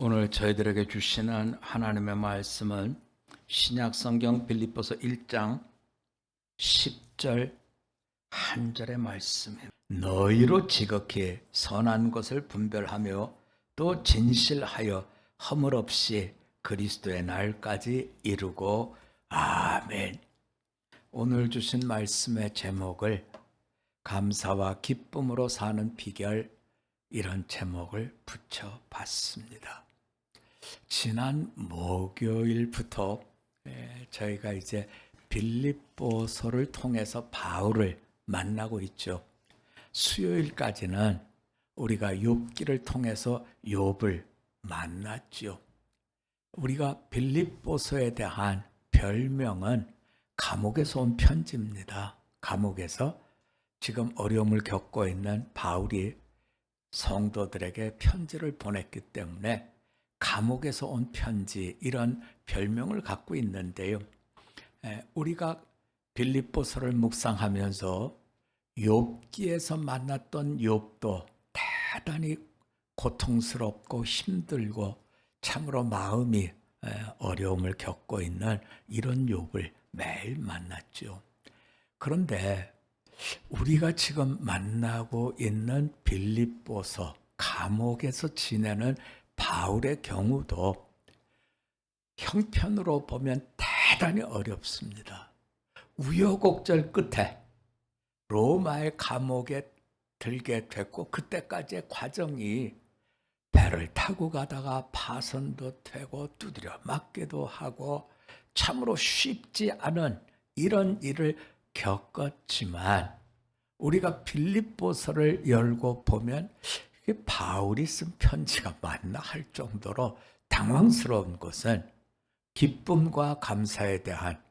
오늘 저희들에게 주시는 하나님의 말씀은 신약성경 빌립보서 1장 10절 한 절의 말씀입니다. 너희로 지극히 선한 것을 분별하며 또 진실하여 허물 없이 그리스도의 날까지 이루고 아멘. 오늘 주신 말씀의 제목을 감사와 기쁨으로 사는 비결, 이런 제목을 붙여봤습니다. 지난 목요일부터 저희가 이제 빌립보서를 통해서 바울을 만나고 있죠. 수요일까지는 우리가 욥기를 통해서 욥을 만났죠. 우리가 빌립보서에 대한 별명은 감옥에서 온 편지입니다. 감옥에서 지금 어려움을 겪고 있는 바울이 성도들에게 편지를 보냈기 때문에 감옥에서 온 편지, 이런 별명을 갖고 있는데요. 우리가 빌립보서를 묵상하면서 욥기에서 만났던 욥도 대단히 고통스럽고 힘들고 참으로 마음이 어려움을 겪고 있는 이런 욥을 매일 만났죠. 그런데 우리가 지금 만나고 있는 빌립보서, 감옥에서 지내는 바울의 경우도 형편으로 보면 대단히 어렵습니다. 우여곡절 끝에 로마의 감옥에 들게 됐고, 그때까지의 과정이 배를 타고 가다가 파선도 되고 두드려 맞기도 하고 참으로 쉽지 않은 이런 일을 겪었지만, 우리가 빌립보서를 열고 보면 이게 바울이 쓴 편지가 맞나 할 정도로 당황스러운 것은 기쁨과 감사에 대한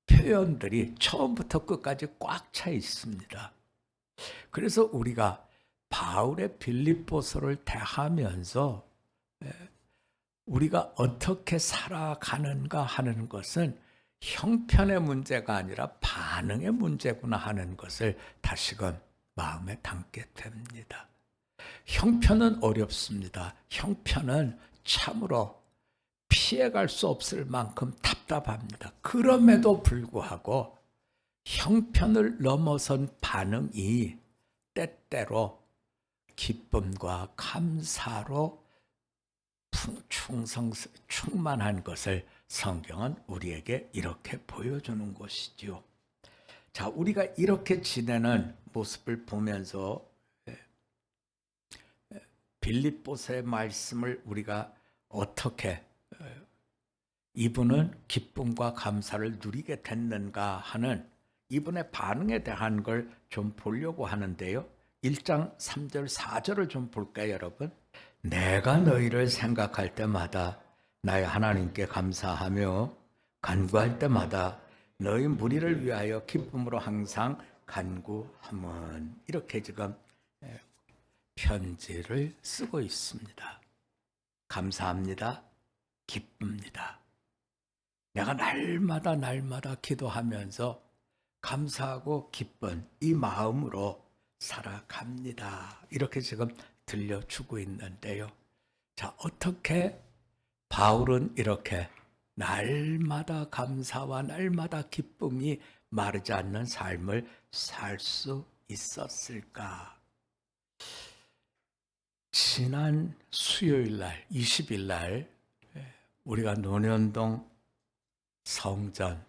표현들이 처음부터 끝까지 꽉 차 있습니다. 그래서 우리가 바울의 빌립보서를 대하면서 우리가 어떻게 살아가는가 하는 것은 형편의 문제가 아니라 반응의 문제구나 하는 것을 다시금 마음에 담게 됩니다. 형편은 어렵습니다. 형편은 참으로 피해갈 수 없을 만큼 답답합니다. 그럼에도 불구하고 형편을 넘어선 반응이 때때로 기쁨과 감사로 충만한 것을 성경은 우리에게 이렇게 보여주는 것이지요. 자, 우리가 이렇게 지내는 모습을 보면서 빌립보서의 말씀을 우리가 어떻게 이분은 기쁨과 감사를 누리게 됐는가 하는 이분의 반응에 대한 걸 좀 보려고 하는데요. 1장 3절 4절을 좀 볼까요, 여러분? 내가 너희를 생각할 때마다 나의 하나님께 감사하며 간구할 때마다 너희 무리를 위하여 기쁨으로 항상 간구함은, 이렇게 지금 편지를 쓰고 있습니다. 감사합니다. 기쁩니다. 내가 날마다 기도하면서 감사하고 기쁜 이 마음으로 살아갑니다. 이렇게 지금 들려주고 있는데요. 자, 어떻게 바울은 이렇게 날마다 감사와 날마다 기쁨이 마르지 않는 삶을 살 수 있었을까? 지난 수요일 날, 20일 날 우리가 논현동 성전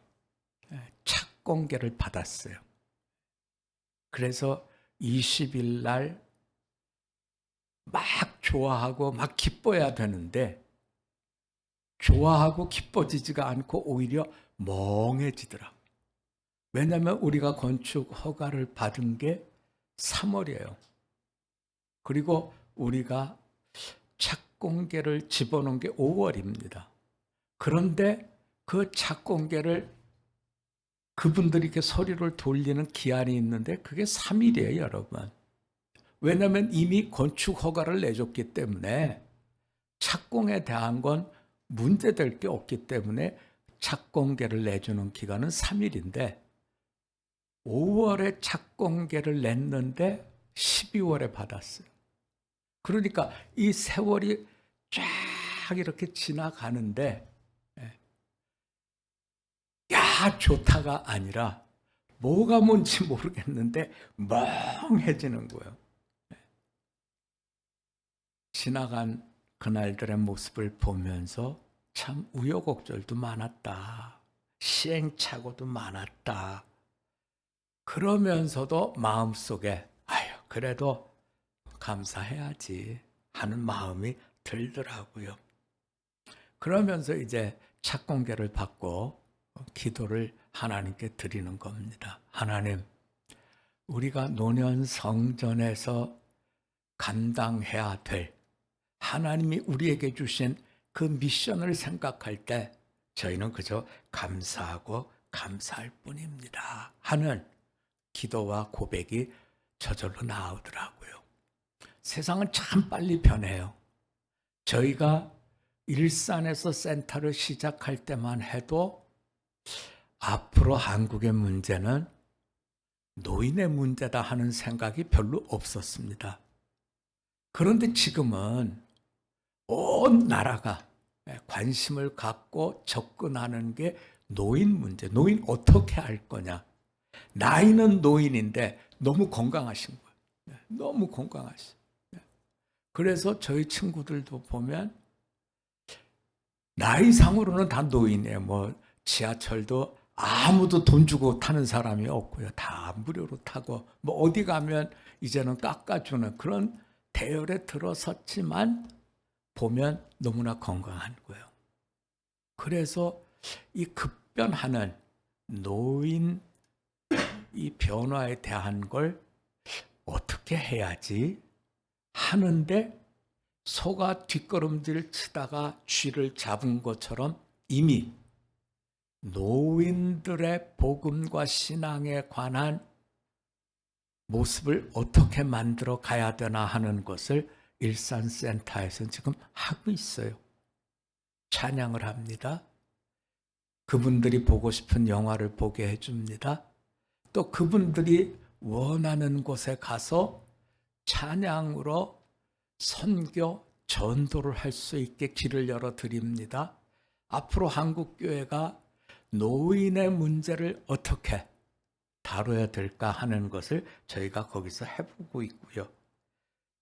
착공계를 받았어요. 그래서 20일 날 막 좋아하고 막 기뻐야 되는데 좋아하고 기뻐지지가 않고 오히려 멍해지더라. 왜냐하면 우리가 건축 허가를 받은 게 3월이에요. 그리고 우리가 착공계를 집어넣은 게 5월입니다. 그런데 그 착공계를 그분들이 이렇게 소리를 돌리는 기한이 있는데 그게 3일이에요, 여러분. 왜냐하면 이미 건축 허가를 내줬기 때문에 착공에 대한 건 문제될 게 없기 때문에 착공계를 내주는 기간은 3일인데 5월에 착공계를 냈는데 12월에 받았어요. 그러니까 이 세월이 쫙 이렇게 지나가는데 야 좋다가 아니라 뭐가 뭔지 모르겠는데 멍해지는 거예요. 지나간 그날들의 모습을 보면서 참 우여곡절도 많았다. 시행착오도 많았다. 그러면서도 마음속에 아유 그래도 감사해야지 하는 마음이 들더라고요. 그러면서 이제 착공계를 받고 기도를 하나님께 드리는 겁니다. 하나님, 우리가 노년 성전에서 감당해야 될 하나님이 우리에게 주신 그 미션을 생각할 때 저희는 그저 감사하고 감사할 뿐입니다 하는 기도와 고백이 저절로 나오더라고요. 세상은 참 빨리 변해요. 저희가 일산에서 센터를 시작할 때만 해도 앞으로 한국의 문제는 노인의 문제다 하는 생각이 별로 없었습니다. 그런데 지금은 온 나라가 관심을 갖고 접근하는 게 노인 문제, 노인 어떻게 할 거냐. 나이는 노인인데 너무 건강하신 거예요. 너무 건강하시. 그래서 저희 친구들도 보면 나이상으로는 다 노인이에요. 뭐 지하철도 아무도 돈 주고 타는 사람이 없고요. 다 무료로 타고 뭐 어디 가면 이제는 깎아주는 그런 대열에 들어섰지만 보면 너무나 건강한 거예요. 그래서 이 급변하는 노인 이 변화에 대한 걸 어떻게 해야지 하는데 소가 뒷걸음질 치다가 쥐를 잡은 것처럼 이미 노인들의 복음과 신앙에 관한 모습을 어떻게 만들어 가야 되나 하는 것을 일산센터에서 지금 하고 있어요. 찬양을 합니다. 그분들이 보고 싶은 영화를 보게 해줍니다. 또 그분들이 원하는 곳에 가서 찬양으로 선교, 전도를 할 수 있게 길을 열어드립니다. 앞으로 한국교회가 노인의 문제를 어떻게 다뤄야 될까 하는 것을 저희가 거기서 해보고 있고요.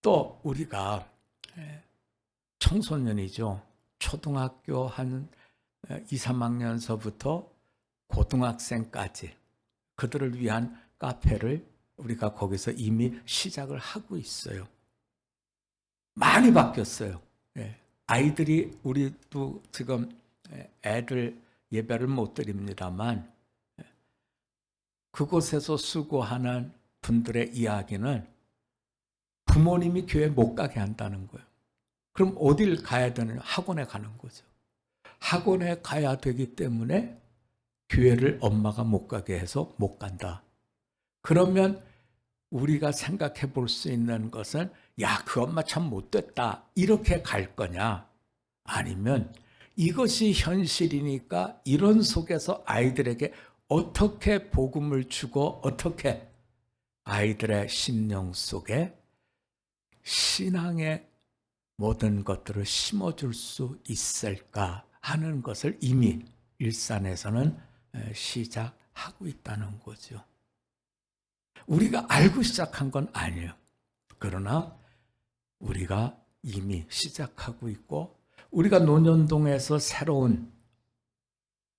또 우리가 청소년이죠. 초등학교 한 2, 3학년서부터 고등학생까지 그들을 위한 카페를 우리가 거기서 이미 시작을 하고 있어요. 많이 바뀌었어요. 아이들이 우리도 지금 애들 예배를 못 드립니다만 그곳에서 수고하는 분들의 이야기는 부모님이 교회 못 가게 한다는 거예요. 그럼 어딜 가야 되느냐? 학원에 가는 거죠. 학원에 가야 되기 때문에 교회를 엄마가 못 가게 해서 못 간다. 그러면 우리가 생각해 볼 수 있는 것은 야, 그 엄마 참 못됐다. 이렇게 갈 거냐? 아니면 이것이 현실이니까 이런 속에서 아이들에게 어떻게 복음을 주고 어떻게 아이들의 심령 속에 신앙의 모든 것들을 심어줄 수 있을까 하는 것을 이미 일산에서는 시작하고 있다는 거죠. 우리가 알고 시작한 건 아니에요. 그러나 우리가 이미 시작하고 있고 우리가 논현동에서 새로운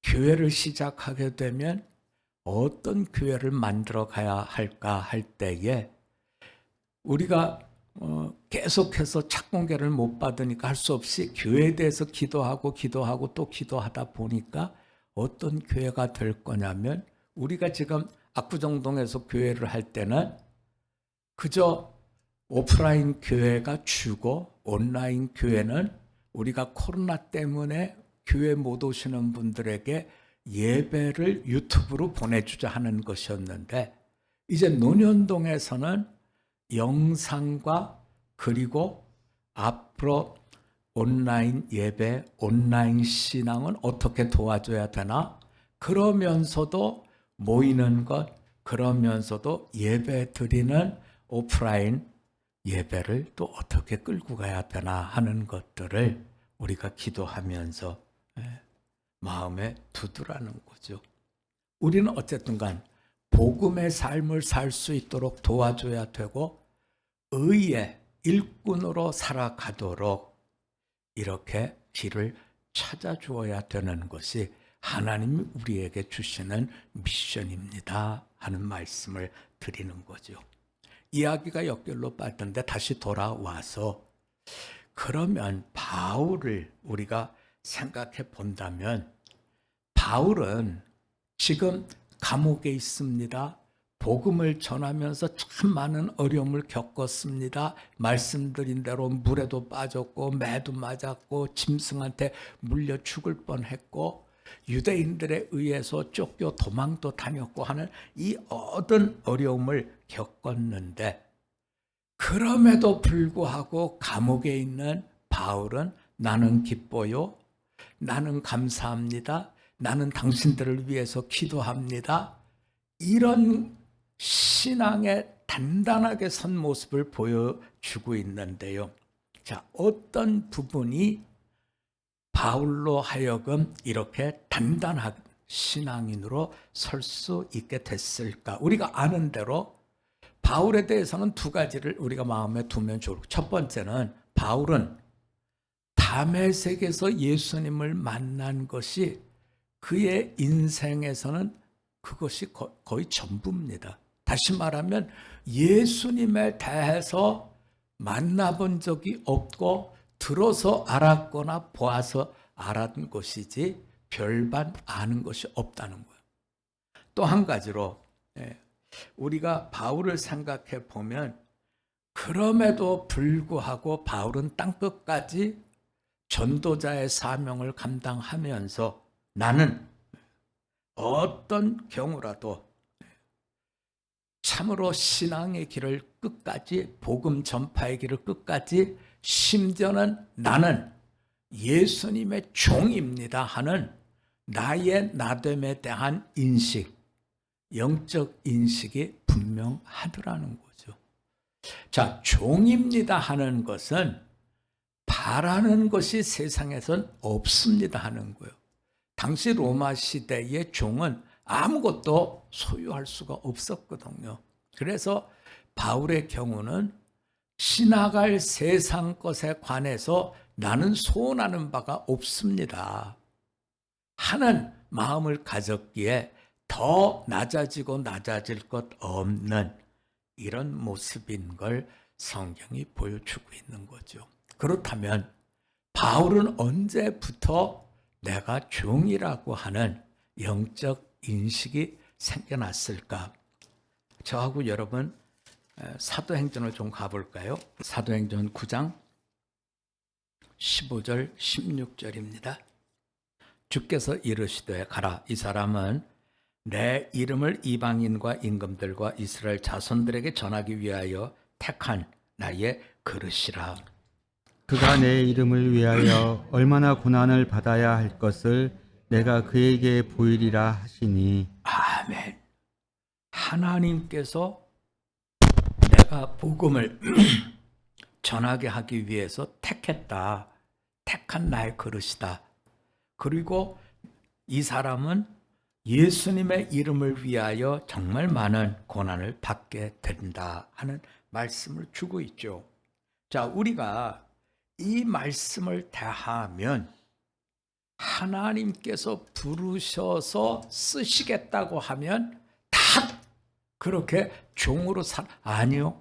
교회를 시작하게 되면 어떤 교회를 만들어 가야 할까 할 때에 우리가 계속해서 착공계를 못 받으니까 할 수 없이 교회에 대해서 기도하고 또 기도하다 보니까 어떤 교회가 될 거냐면 우리가 지금 압구정동에서 교회를 할 때는 그저 오프라인 교회가 주고 온라인 교회는 우리가 코로나 때문에 교회 못 오시는 분들에게 예배를 유튜브로 보내주자 하는 것이었는데 이제 논현동에서는 영상과 그리고 앞으로 온라인 예배, 온라인 신앙은 어떻게 도와줘야 되나? 그러면서도 모이는 것, 그러면서도 예배 드리는 오프라인 예배를 또 어떻게 끌고 가야 되나 하는 것들을 우리가 기도하면서 마음에 두드라는 거죠. 우리는 어쨌든 간 복음의 삶을 살 수 있도록 도와줘야 되고 의의 일꾼으로 살아가도록 이렇게 길을 찾아주어야 되는 것이 하나님이 우리에게 주시는 미션입니다 하는 말씀을 드리는 거죠. 이야기가 역결로 빠졌는데 다시 돌아와서 그러면 바울을 우리가 생각해 본다면 바울은 지금 감옥에 있습니다. 복음을 전하면서 참 많은 어려움을 겪었습니다. 말씀드린 대로 물에도 빠졌고 매도 맞았고 짐승한테 물려 죽을 뻔했고 유대인들에 의해서 쫓겨 도망도 다녔고 하는 이 모든 어려움을 겪었는데 그럼에도 불구하고 감옥에 있는 바울은 나는 기뻐요. 나는 감사합니다. 나는 당신들을 위해서 기도합니다. 이런 신앙에 단단하게 선 모습을 보여주고 있는데요. 자, 어떤 부분이 바울로 하여금 이렇게 단단한 신앙인으로 설 수 있게 됐을까? 우리가 아는 대로 바울에 대해서는 두 가지를 우리가 마음에 두면 좋을 것. 첫 번째는 바울은 다메섹에서 예수님을 만난 것이 그의 인생에서는 그것이 거의 전부입니다. 다시 말하면 예수님에 대해서 만나본 적이 없고 들어서 알았거나 보아서 알았던 것이지 별반 아는 것이 없다는 거예요. 또 한 가지로 우리가 바울을 생각해 보면 그럼에도 불구하고 바울은 땅끝까지 전도자의 사명을 감당하면서 나는 어떤 경우라도 참으로 신앙의 길을 끝까지 복음 전파의 길을 끝까지 심지어는 나는 예수님의 종입니다 하는 나의 나됨에 대한 인식, 영적 인식이 분명하더라는 거죠. 자, 종입니다 하는 것은 바라는 것이 세상에선 없습니다 하는 거예요. 당시 로마 시대의 종은 아무것도 소유할 수가 없었거든요. 그래서 바울의 경우는 지나갈 세상 것에 관해서 나는 소원하는 바가 없습니다 하는 마음을 가졌기에 더 낮아지고 낮아질 것 없는 이런 모습인 걸 성경이 보여주고 있는 거죠. 그렇다면 바울은 언제부터 내가 종이라고 하는 영적 인식이 생겨났을까? 저하고 여러분 사도행전을 좀 가볼까요? 사도행전 9장 15절 16절입니다. 주께서 이르시되 가라, 이 사람은 내 이름을 이방인과 임금들과 이스라엘 자손들에게 전하기 위하여 택한 나의 그릇이라. 그가 내 이름을 위하여 얼마나 고난을 받아야 할 것을 내가 그에게 보이리라 하시니. 아멘. 하나님께서 내가 복음을 전하게 하기 위해서 택했다. 택한 나의 그릇이다. 그리고 이 사람은 예수님의 이름을 위하여 정말 많은 고난을 받게 된다 하는 말씀을 주고 있죠. 자, 우리가 이 말씀을 대하면 하나님께서 부르셔서 쓰시겠다고 하면 다 그렇게 종으로 아니요.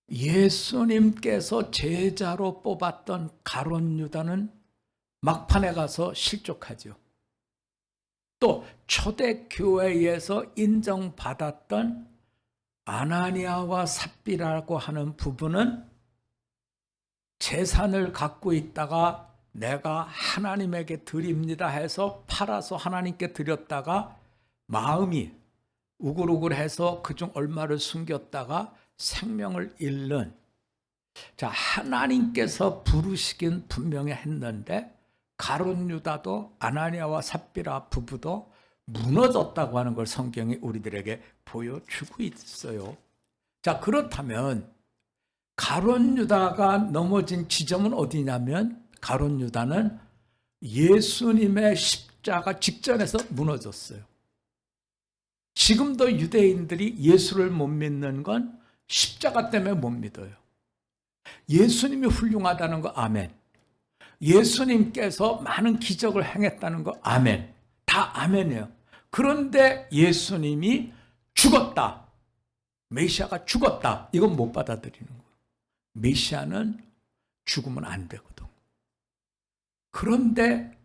예수님께서 제자로 뽑았던 가룟 유다는 막판에 가서 실족하죠. 또 초대교회에서 인정받았던 아나니아와 삽비라고 하는 부부는 재산을 갖고 있다가 내가 하나님에게 드립니다 해서 팔아서 하나님께 드렸다가 마음이 우글우글해서 그중 얼마를 숨겼다가 생명을 잃는, 자, 하나님께서 부르시긴 분명히 했는데 가룟 유다도 아나니아와 삽비라 부부도 무너졌다고 하는 걸 성경이 우리들에게 보여주고 있어요. 자, 그렇다면 가룟 유다가 넘어진 지점은 어디냐면 가룟 유다는 예수님의 십자가 직전에서 무너졌어요. 지금도 유대인들이 예수를 못 믿는 건 십자가 때문에 못 믿어요. 예수님이 훌륭하다는 거 아멘. 예수님께서 많은 기적을 행했다는 거 아멘. 다 아멘이에요. 그런데 예수님이 죽었다. 메시아가 죽었다. 이건 못 받아들이는 거예요. 메시아는 죽으면 안 되거든. 그런데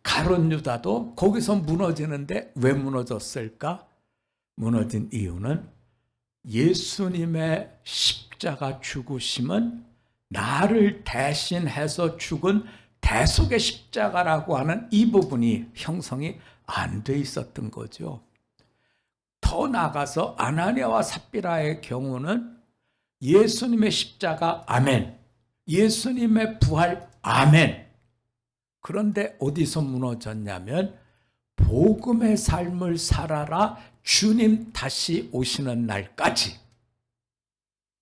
가룟 유다도 거기서 무너지는데 왜 무너졌을까? 무너진 이유는 예수님의 십자가 죽으심은 나를 대신해서 죽은 대속의 십자가라고 하는 이 부분이 형성이 안 돼 있었던 거죠. 더 나아가서 아나니아와 삽비라의 경우는 예수님의 십자가 아멘, 예수님의 부활 아멘. 그런데 어디서 무너졌냐면 복음의 삶을 살아라 주님 다시 오시는 날까지,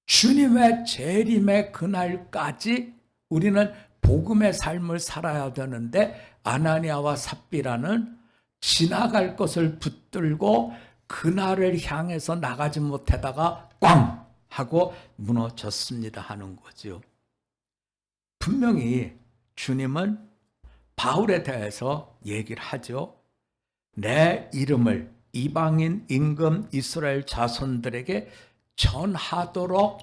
주님의 재림의 그날까지 우리는 복음의 삶을 살아야 되는데 아나니아와 삽비라는 지나갈 것을 붙들고 그날을 향해서 나가지 못하다가 꽝 하고 무너졌습니다 하는 거죠. 분명히 주님은 바울에 대해서 얘기를 하죠. 내 이름을 이방인 임금 이스라엘 자손들에게 전파하도록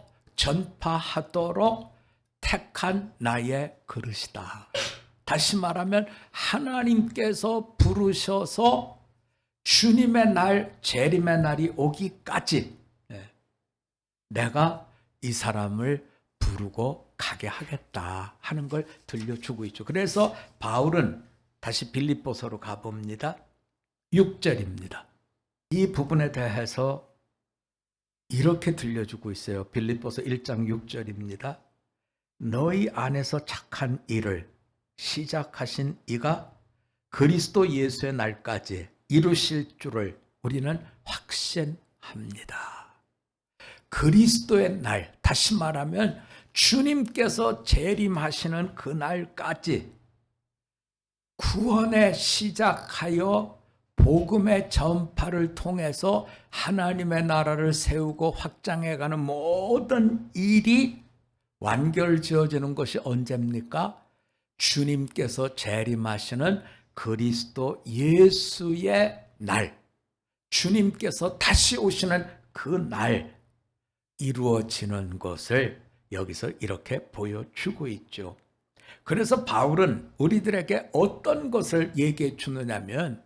택한 나의 그릇이다. 다시 말하면 하나님께서 부르셔서 주님의 날, 재림의 날이 오기까지 내가 이 사람을 부르고 가게 하겠다 하는 걸 들려주고 있죠. 그래서 바울은 다시 빌립보서로 가봅니다. 6절입니다. 이 부분에 대해서 이렇게 들려주고 있어요. 빌립보서 1장 6절입니다. 너희 안에서 착한 일을 시작하신 이가 그리스도 예수의 날까지 이루실 줄을 우리는 확신합니다. 그리스도의 날, 다시 말하면 주님께서 재림하시는 그날까지 구원에 시작하여 복음의 전파를 통해서 하나님의 나라를 세우고 확장해가는 모든 일이 완결지어지는 것이 언제입니까? 주님께서 재림하시는 그리스도 예수의 날, 주님께서 다시 오시는 그 날 이루어지는 것을 여기서 이렇게 보여주고 있죠. 그래서 바울은 우리들에게 어떤 것을 얘기해 주느냐면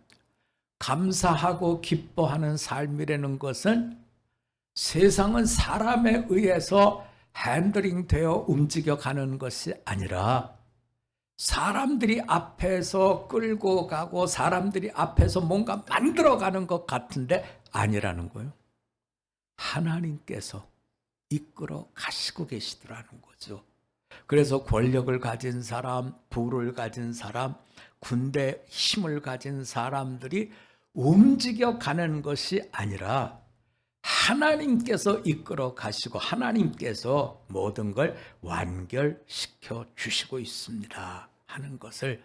감사하고 기뻐하는 삶이라는 것은 세상은 사람에 의해서 핸들링 되어 움직여가는 것이 아니라 사람들이 앞에서 끌고 가고 사람들이 앞에서 뭔가 만들어가는 것 같은데 아니라는 거예요. 하나님께서 이끌어 가시고 계시더라는 거죠. 그래서 권력을 가진 사람, 부를 가진 사람, 군대 힘을 가진 사람들이 움직여가는 것이 아니라 하나님께서 이끌어 가시고 하나님께서 모든 걸 완결시켜 주시고 있습니다 하는 것을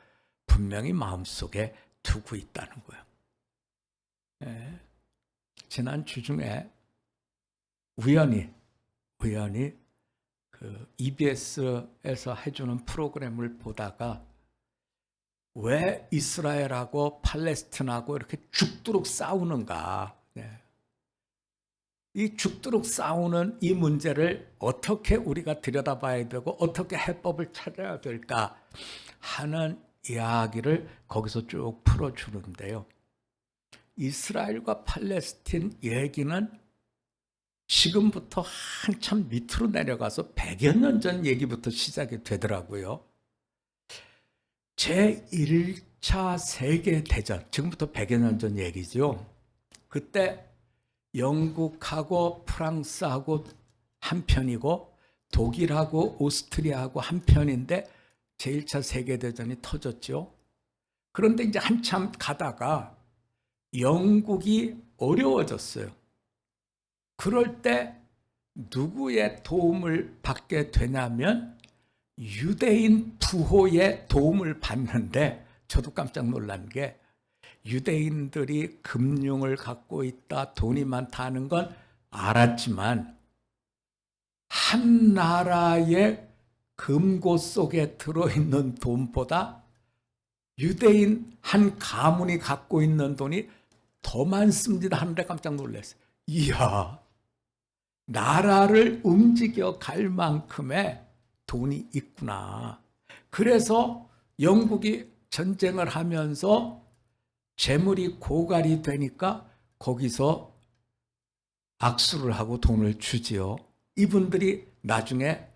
분명히 마음속에 두고 있다는 거예요. 지난 주중에 우연히 그 EBS에서 해주는 프로그램을 보다가 왜 이스라엘하고 팔레스틴하고 이렇게 죽도록 싸우는가, 이 죽도록 싸우는 이 문제를 어떻게 우리가 들여다봐야 되고 어떻게 해법을 찾아야 될까 하는 이야기를 거기서 쭉 풀어주는데요. 이스라엘과 팔레스틴 얘기는 지금부터 한참 밑으로 내려가서 100여 년 전 얘기부터 시작이 되더라고요. 제1차 세계대전, 지금부터 100여 년 전 얘기죠. 그때 영국하고 프랑스하고 한편이고 독일하고 오스트리아하고 한편인데 제1차 세계대전이 터졌죠. 그런데 이제 한참 가다가 영국이 어려워졌어요. 그럴 때 누구의 도움을 받게 되냐면 유대인 부호의 도움을 받는데 저도 깜짝 놀란 게 유대인들이 금융을 갖고 있다, 돈이 많다는 건 알았지만 한 나라의 금고 속에 들어있는 돈보다 유대인 한 가문이 갖고 있는 돈이 더 많습니다 하는데 깜짝 놀랐어요. 이야, 나라를 움직여 갈 만큼의 돈이 있구나. 그래서 영국이 전쟁을 하면서 재물이 고갈이 되니까 거기서 악수를 하고 돈을 주지요. 이분들이 나중에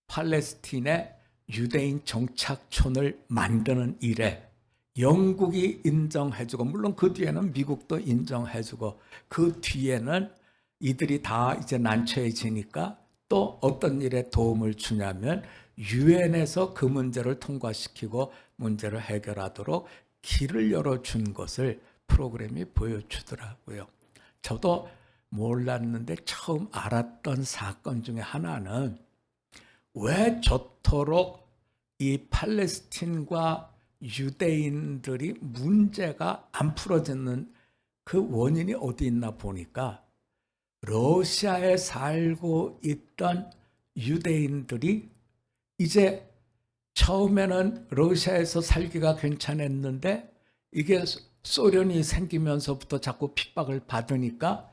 팔레스틴에 유대인 정착촌을 만드는 일에 영국이 인정해주고, 물론 그 뒤에는 미국도 인정해주고, 그 뒤에는 이들이 다 이제 난처해지니까 또 어떤 일에 도움을 주냐면 유엔에서 그 문제를 통과시키고 문제를 해결하도록 길을 열어준 것을 프로그램이 보여주더라고요. 저도 몰랐는데 처음 알았던 사건 중에 하나는 왜 저토록 이 팔레스틴과 유대인들이 문제가 안 풀어지는 그 원인이 어디 있나 보니까 러시아에 살고 있던 유대인들이 이제 처음에는 러시아에서 살기가 괜찮았는데 이게 소련이 생기면서부터 자꾸 핍박을 받으니까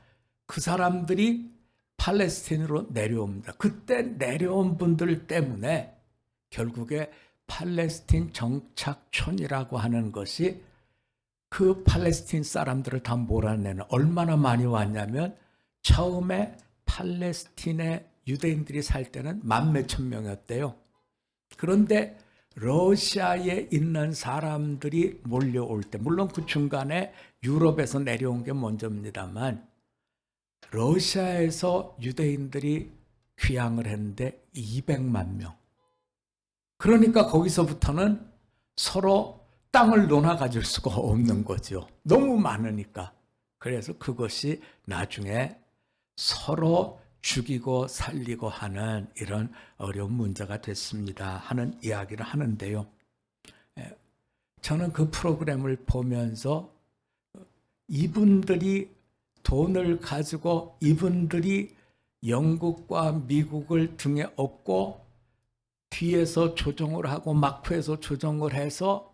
그 사람들이 팔레스틴으로 내려옵니다. 그때 내려온 분들 때문에 결국에 팔레스틴 정착촌이라고 하는 것이 그 팔레스틴 사람들을 다 몰아내는, 얼마나 많이 왔냐면 처음에 팔레스틴에 유대인들이 살 때는 만 몇천 명이었대요. 그런데 러시아에 있는 사람들이 몰려올 때, 물론 그 중간에 유럽에서 내려온 게 먼저입니다만 러시아에서 유대인들이 귀향을 했는데 200만 명. 그러니까 거기서부터는 서로 땅을 논아 가질 수가 없는 거죠. 너무 많으니까. 그래서 그것이 나중에 서로 죽이고 살리고 하는 이런 어려운 문제가 됐습니다 하는 이야기를 하는데요. 저는 그 프로그램을 보면서 이분들이 돈을 가지고 이분들이 영국과 미국을 등에 업고 뒤에서 조종을 하고 막후에서 조종을 해서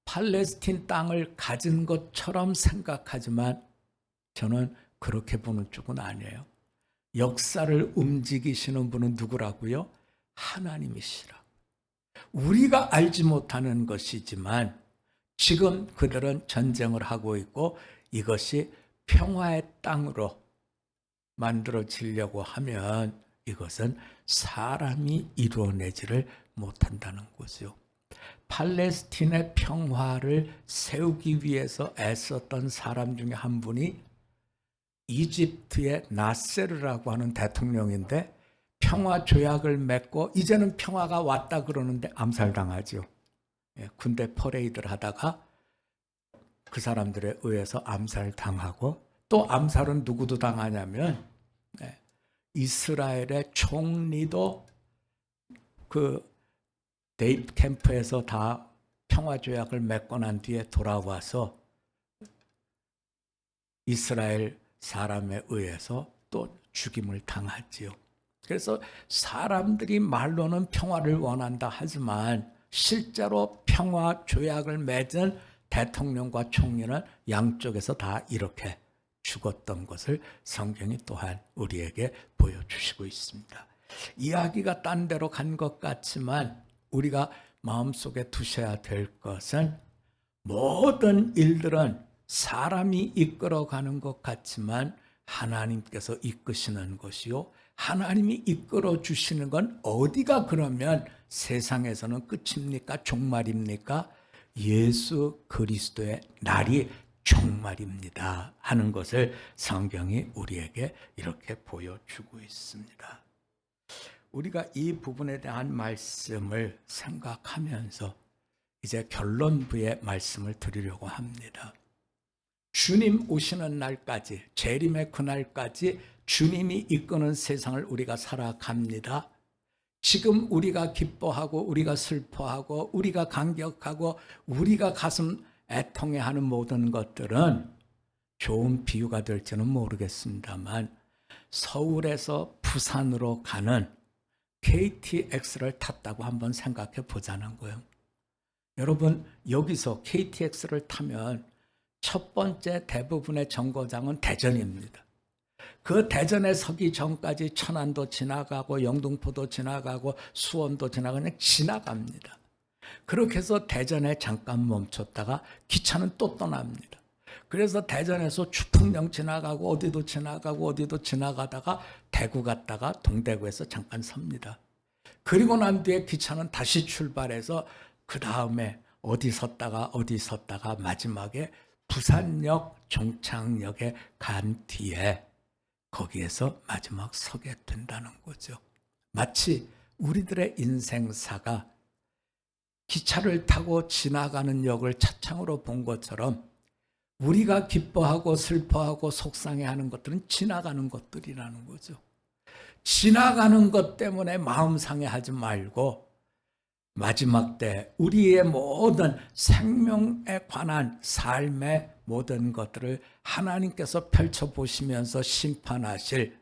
팔레스틴 땅을 가진 것처럼 생각하지만 저는 그렇게 보는 쪽은 아니에요. 역사를 움직이시는 분은 누구라고요? 하나님이시라. 우리가 알지 못하는 것이지만 지금 그들은 전쟁을 하고 있고 이것이 평화의 땅으로 만들어지려고 하면 이것은 사람이 이루어내지를 못한다는 거죠. 팔레스틴의 평화를 세우기 위해서 애썼던 사람 중에 한 분이 이집트의 나세르라고 하는 대통령인데 평화 조약을 맺고 이제는 평화가 왔다 그러는데 암살당하죠. 군대 퍼레이드를 하다가 그 사람들에 의해서 암살당하고, 또 암살은 누구도 당하냐면 이스라엘의 총리도 그 데이트 캠프에서 다 평화조약을 맺고 난 뒤에 돌아와서 이스라엘 사람에 의해서 또 죽임을 당하지요. 그래서 사람들이 말로는 평화를 원한다 하지만 실제로 평화조약을 맺은 대통령과 총리는 양쪽에서 다 이렇게 죽었던 것을 성경이 또한 우리에게 보여주시고 있습니다. 이야기가 딴 데로 간 것 같지만 우리가 마음속에 두셔야 될 것은 모든 일들은 사람이 이끌어가는 것 같지만 하나님께서 이끄시는 것이요, 하나님이 이끌어 주시는 건 어디가 그러면 세상에서는 끝입니까? 종말입니까? 예수 그리스도의 날이 종말입니다 하는 것을 성경이 우리에게 이렇게 보여주고 있습니다. 우리가 이 부분에 대한 말씀을 생각하면서 이제 결론부의 말씀을 드리려고 합니다. 주님 오시는 날까지, 재림의 그날까지 주님이 이끄는 세상을 우리가 살아갑니다. 지금 우리가 기뻐하고 우리가 슬퍼하고 우리가 감격하고 우리가 가슴 애통해하는 모든 것들은 좋은 비유가 될지는 모르겠습니다만 서울에서 부산으로 가는 KTX를 탔다고 한번 생각해 보자는 거예요. 여러분, 여기서 KTX를 타면 첫 번째 대부분의 정거장은 대전입니다. 그 대전에 서기 전까지 천안도 지나가고 영등포도 지나가고 수원도 지나가고 그냥 지나갑니다. 그렇게 해서 대전에 잠깐 멈췄다가 기차는 또 떠납니다. 그래서 대전에서 추풍령 지나가고 어디도 지나가다가 대구 갔다가 동대구에서 잠깐 섭니다. 그리고 난 뒤에 기차는 다시 출발해서 그 다음에 어디 섰다가 마지막에 부산역 종착역에 간 뒤에 거기에서 마지막 서게 된다는 거죠. 마치 우리들의 인생사가 기차를 타고 지나가는 역을 차창으로 본 것처럼 우리가 기뻐하고 슬퍼하고 속상해하는 것들은 지나가는 것들이라는 거죠. 지나가는 것 때문에 마음 상해하지 말고 마지막 때 우리의 모든 생명에 관한 삶의 모든 것들을 하나님께서 펼쳐보시면서 심판하실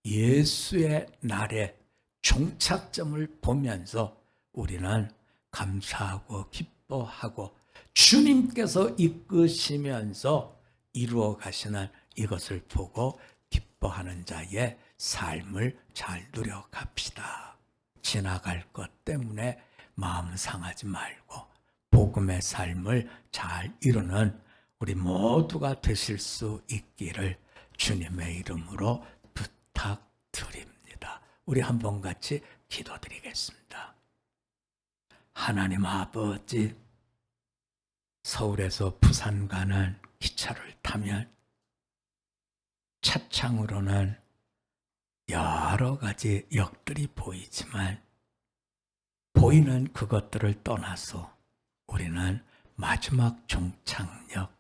예수의 날의 종착점을 보면서 우리는 감사하고 기뻐하고 주님께서 이끄시면서 이루어 가시는 이것을 보고 기뻐하는 자의 삶을 잘 누려갑시다. 지나갈 것 때문에 마음 상하지 말고 복음의 삶을 잘 이루는 우리 모두가 되실 수 있기를 주님의 이름으로 부탁드립니다. 우리 한번 같이 기도드리겠습니다. 하나님 아버지, 서울에서 부산 가는 기차를 타면 차창으로는 여러 가지 역들이 보이지만 보이는 그것들을 떠나서 우리는 마지막 종착역,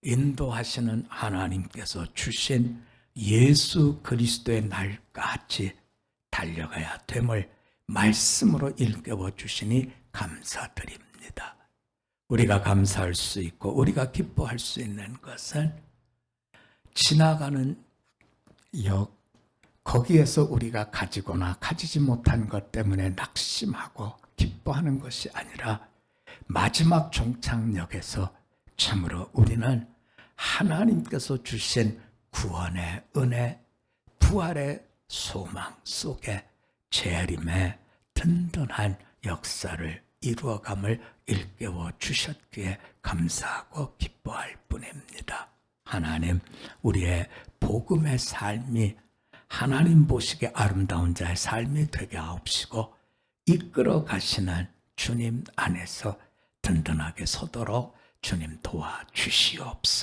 인도하시는 하나님께서 주신 예수 그리스도의 날까지 달려가야 됨을 말씀으로 일깨워 주시니 감사드립니다. 우리가 감사할 수 있고 우리가 기뻐할 수 있는 것은 지나가는 역, 거기에서 우리가 가지거나 가지지 못한 것 때문에 낙심하고 기뻐하는 것이 아니라 마지막 종착역에서 참으로 우리는 하나님께서 주신 구원의 은혜, 부활의 소망 속에 재림의 든든한 역사를 이루어감을 일깨워 주셨기에 감사하고 기뻐할 뿐입니다. 하나님, 우리의 복음의 삶이 하나님 보시기에 아름다운 자의 삶이 되게 하옵시고 이끌어 가시는 주님 안에서 든든하게 서도록 주님 도와주시옵소서.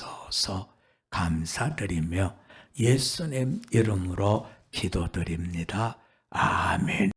감사드리며 예수님 이름으로 기도드립니다. 아멘.